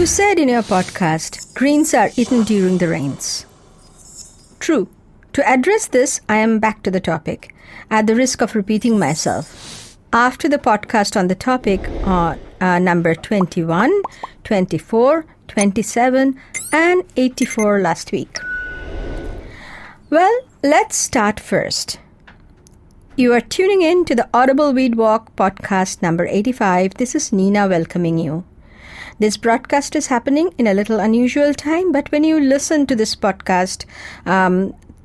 You said in your podcast, greens are eaten during the rains. True. To address this, I am back to the topic, at the risk of repeating myself. After the podcast on the topic on number 21, 24, 27, and 84 last week. Well, let's start first. You are tuning in to the Audible Weed Walk podcast number 85. This is Nina welcoming you. This broadcast is happening in a little unusual time, but when you listen to this podcast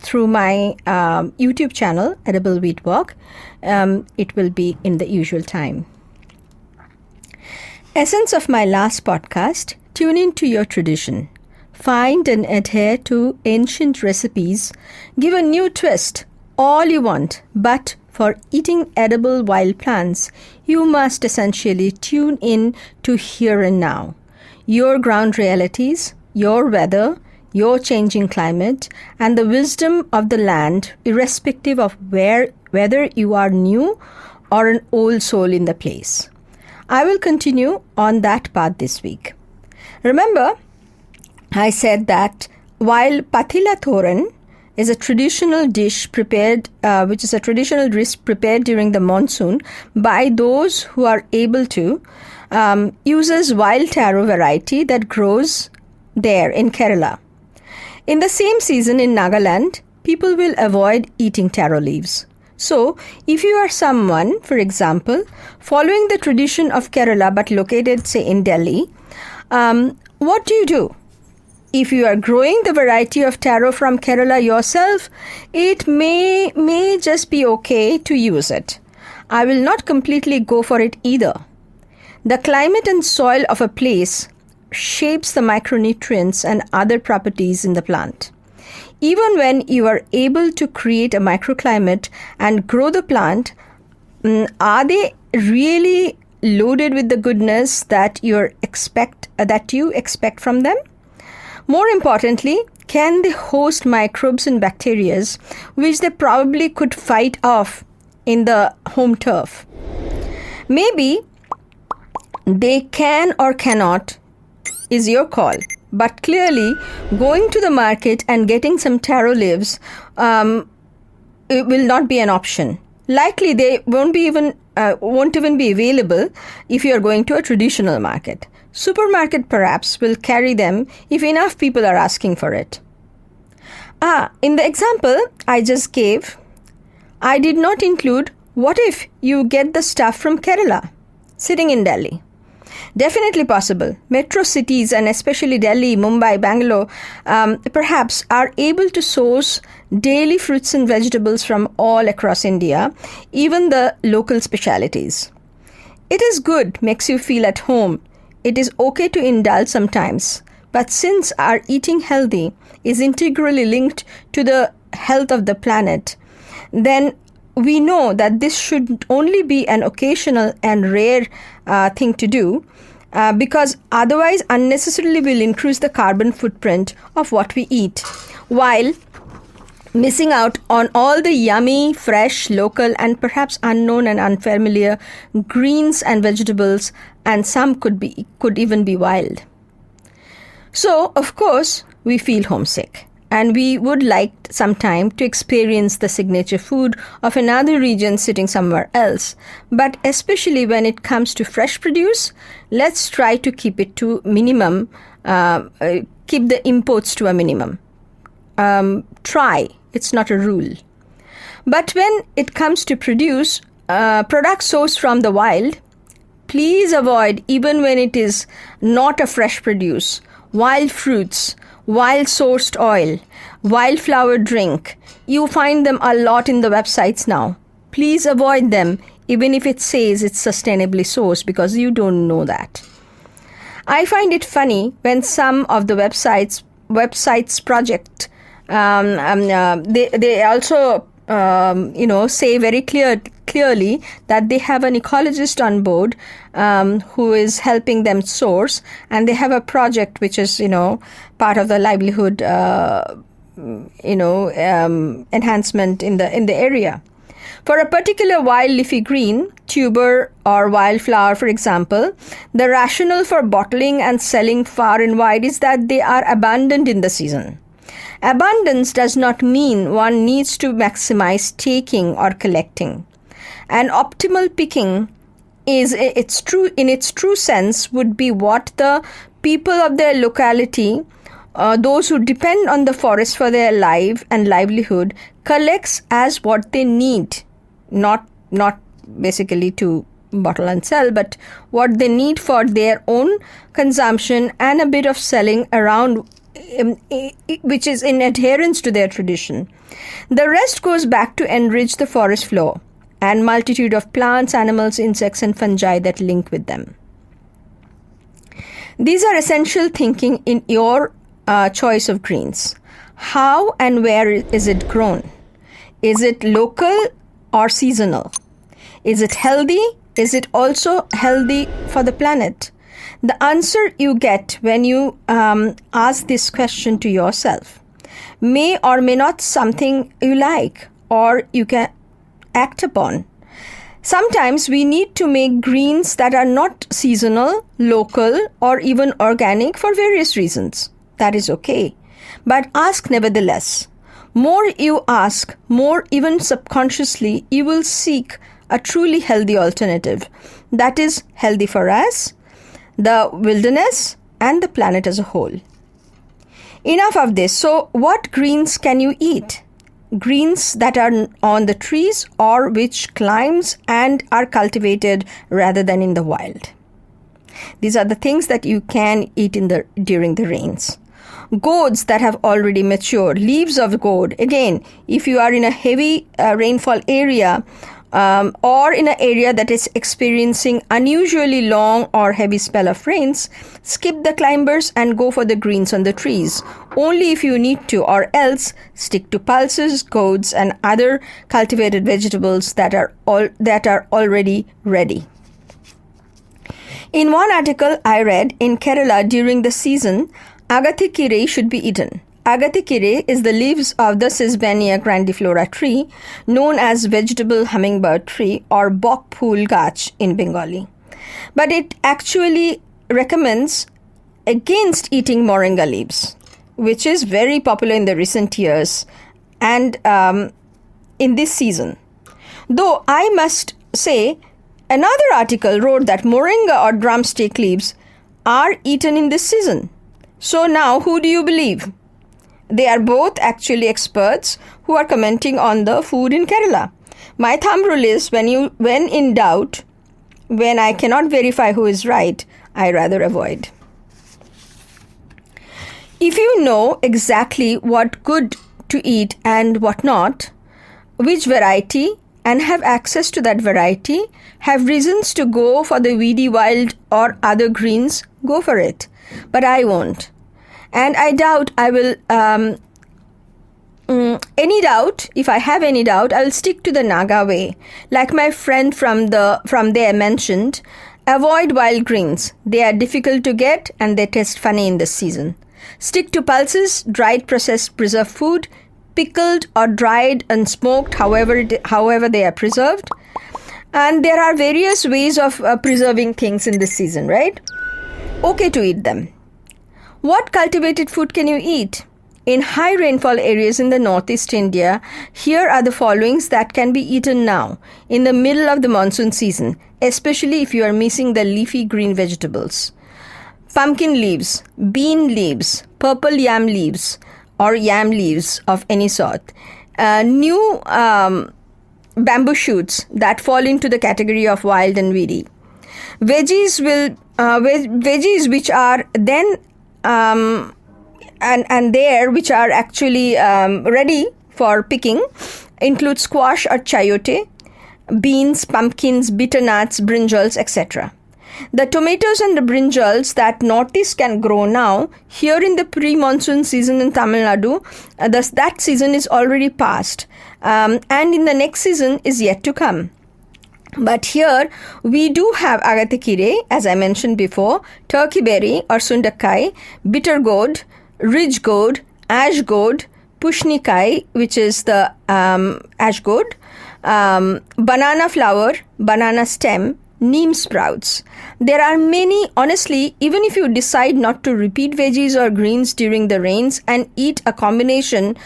through my YouTube channel, Audible Weed Walk, it will be in the usual time. Essence of my last podcast, tune into your tradition. Find and adhere to ancient recipes. Give a new twist, all you want, but for eating edible wild plants, you must essentially tune in to here and now. Your ground realities, your weather, your changing climate, and the wisdom of the land, irrespective of whether you are new or an old soul in the place. I will continue on that path this week. Remember, I said that while patila thoran is a traditional dish prepared, which is a traditional dish prepared during the monsoon by those who are able to, uses wild taro variety that grows there in Kerala. In the same season in Nagaland, people will avoid eating taro leaves. So, if you are someone, for example, following the tradition of Kerala but located, say, in Delhi, what do? If you are growing the variety of taro from Kerala yourself, it may just be okay to use it. I will not completely go for it either. The climate and soil of a place shapes the micronutrients and other properties in the plant. Even when you are able to create a microclimate and grow the plant, are they really loaded with the goodness that you expect from them? More importantly, can they host microbes and bacteria which they probably could fight off in the home turf? Maybe they can or cannot is your call. But clearly, going to the market and getting some taro leaves it will not be an option. Likely, they won't even be available if you are going to a traditional market. Supermarket perhaps will carry them if enough people are asking for it. In the example I just gave, I did not include what if you get the stuff from Kerala, sitting in Delhi. Definitely possible. Metro cities and especially Delhi, Mumbai, Bangalore perhaps are able to source daily fruits and vegetables from all across India, even the local specialities. It is good, makes you feel at home. It is okay to indulge sometimes. But since our eating healthy is integrally linked to the health of the planet, then we know that this should only be an occasional and rare thing to do because otherwise unnecessarily will increase the carbon footprint of what we eat while missing out on all the yummy, fresh, local and perhaps unknown and unfamiliar greens and vegetables, and some could even be wild. So, of course, we feel homesick. And we would like some time to experience the signature food of another region sitting somewhere else. But especially when it comes to fresh produce, let's try to keep it to minimum, keep the imports to a minimum. Try, it's not a rule. But when it comes to produce, products sourced from the wild, please avoid, even when it is not a fresh produce, wild fruits, wild sourced oil, wildflower drink. You find them a lot in the websites now. Please avoid them, even if it says it's sustainably sourced, because you don't know that. I find it funny when some of the websites project, they also say very clearly that they have an ecologist on board who is helping them source, and they have a project which is part of the livelihood enhancement in the area. For a particular wild leafy green, tuber or wildflower for example, the rationale for bottling and selling far and wide is that they are abundant in the season. Abundance does not mean one needs to maximize taking or collecting. An optimal picking in its true sense would be what the people of their locality, those who depend on the forest for their life and livelihood, collects as what they need, not basically to bottle and sell, but what they need for their own consumption and a bit of selling around, which is in adherence to their tradition. The rest goes back to enrich the forest floor and multitude of plants, animals, insects, and fungi that link with them. These are essential thinking in your choice of greens. How and where is it grown? Is it local or seasonal? Is it healthy? Is it also healthy for the planet? The answer you get when you ask this question to yourself may or may not something you like or you can act upon. Sometimes we need to make greens that are not seasonal, local, or even organic for various reasons. That is okay. But ask nevertheless. More you ask, more even subconsciously, you will seek a truly healthy alternative that is healthy for us, the wilderness, and the planet as a whole. Enough of this. So, what greens can you eat? Greens that are on the trees or which climbs and are cultivated rather than in the wild. These are the things that you can eat during the rains. Gourds that have already matured, leaves of gourd. Again, if you are in a heavy rainfall area or in an area that is experiencing unusually long or heavy spell of rains, skip the climbers and go for the greens on the trees. Only if you need to, or else stick to pulses, gourds, and other cultivated vegetables that are already ready. In one article I read, in Kerala during the season, agathikire should be eaten. Agathikire is the leaves of the Sesbania grandiflora tree, known as vegetable hummingbird tree or bok phul gach in Bengali. But it actually recommends against eating moringa leaves, which is very popular in the recent years and in this season. Though I must say, another article wrote that moringa or drumstick leaves are eaten in this season. So now, who do you believe? They are both actually experts who are commenting on the food in Kerala. My thumb rule is when in doubt, when I cannot verify who is right, I rather avoid. If you know exactly what good to eat and what not, which variety, and have access to that variety, have reasons to go for the weedy wild or other greens, go for it. But I won't. And I doubt I will, if I have any doubt, I will stick to the Naga way. Like my friend from there mentioned, avoid wild greens. They are difficult to get and they taste funny in this season. Stick to pulses, dried, processed, preserved food, pickled or dried and smoked, however they are preserved. And there are various ways of preserving things in this season, right? Okay to eat them. What cultivated food can you eat? In high rainfall areas in the northeast India, here are the followings that can be eaten now, in the middle of the monsoon season, especially if you are missing the leafy green vegetables. Pumpkin leaves, bean leaves, purple yam leaves, or yam leaves of any sort. New bamboo shoots that fall into the category of wild and weedy. Veggies which are then which are actually ready for picking include squash or chayote, beans, pumpkins, bitternuts, brinjals, etc. The tomatoes and the brinjals that northeast can grow now, here in the pre-monsoon season in Tamil Nadu, that season is already past, and in the next season is yet to come. But here we do have agathikire, as I mentioned before, turkey berry or sundakai, bitter gourd, ridge gourd, ash gourd, pushnikai, which is the ash gourd, banana flower, banana stem, neem sprouts. There are many. Honestly, even if you decide not to repeat veggies or greens during the rains and eat with combination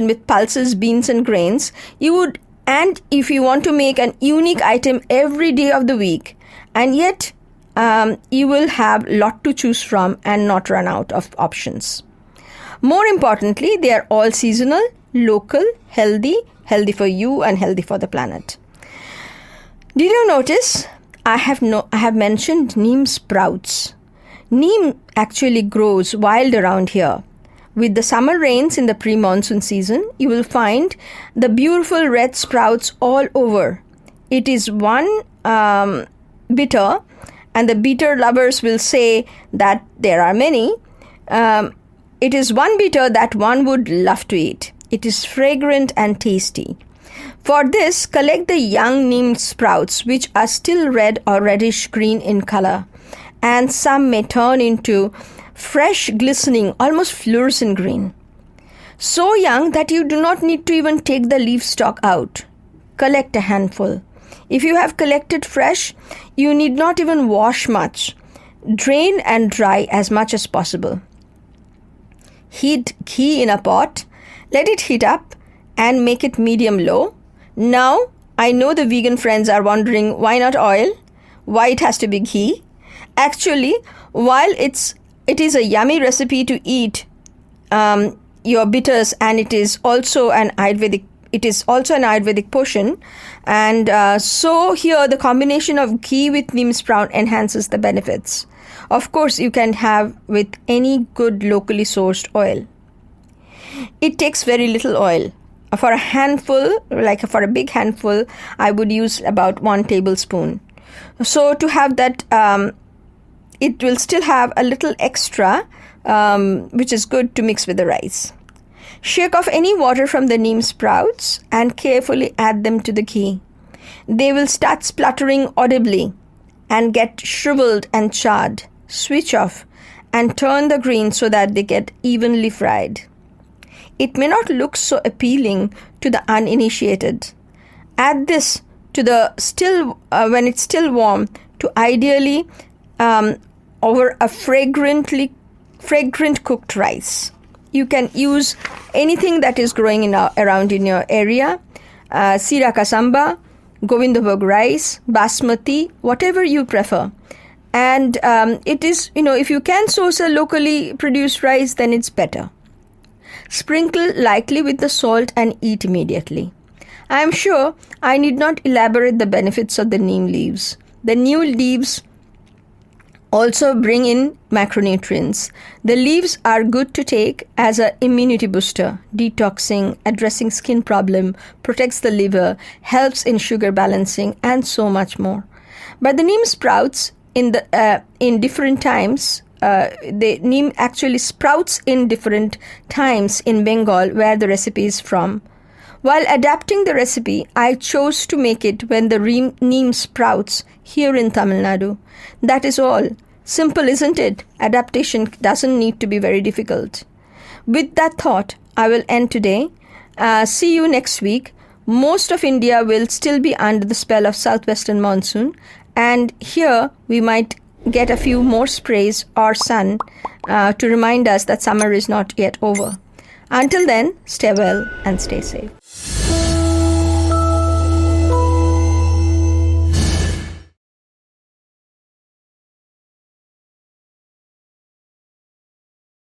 with pulses, beans and grains, you would. And if you want to make an unique item every day of the week, and yet you will have a lot to choose from and not run out of options. More importantly, they are all seasonal, local, healthy for you and healthy for the planet. Did you notice I have mentioned neem sprouts? Neem actually grows wild around here. With the summer rains in the pre-monsoon season, you will find the beautiful red sprouts all over. It is one bitter, and the bitter lovers will say that there are many. It is one bitter that one would love to eat. It is fragrant and tasty. For this, collect the young neem sprouts, which are still red or reddish green in color, and some may turn into fresh, glistening, almost fluorescent green. So young that you do not need to even take the leaf stalk out. Collect a handful. If you have collected fresh, you need not even wash much. Drain and dry as much as possible. Heat ghee in a pot, let it heat up and make it medium-low. Now, I know the vegan friends are wondering why not oil? Why it has to be ghee? Actually, while it is a yummy recipe to eat your bitters, and it is also an Ayurvedic potion, and so here the combination of ghee with neem sprout enhances the benefits. Of course, you can have with any good locally sourced oil. It takes very little oil. For a handful, like for a big handful, I would use about 1 tablespoon. So to have that, it will still have a little extra, which is good to mix with the rice. Shake off any water from the neem sprouts and carefully add them to the ghee. They will start spluttering audibly and get shriveled and charred. Switch off and turn the green so that they get evenly fried. It may not look so appealing to the uninitiated. Add this to the when it's still warm, to ideally over a fragrant cooked rice. You can use anything that is growing around in your area, Sira Kasamba, Govindabhog rice, Basmati, whatever you prefer. And it is, if you can source a locally produced rice, then it's better. Sprinkle lightly with the salt and eat immediately. I am sure I need not elaborate the benefits of the neem leaves. The new leaves also bring in macronutrients. The leaves are good to take as an immunity booster, detoxing, addressing skin problem, protects the liver, helps in sugar balancing, and so much more. But the neem sprouts in different times. The neem actually sprouts in different times in Bengal, where the recipe is from. While adapting the recipe, I chose to make it when the neem sprouts here in Tamil Nadu. That is all. Simple, isn't it? Adaptation doesn't need to be very difficult. With that thought, I will end today. See you next week. Most of India will still be under the spell of southwestern monsoon, and here we might get a few more sprays or sun to remind us that summer is not yet over. Until then, stay well and stay safe.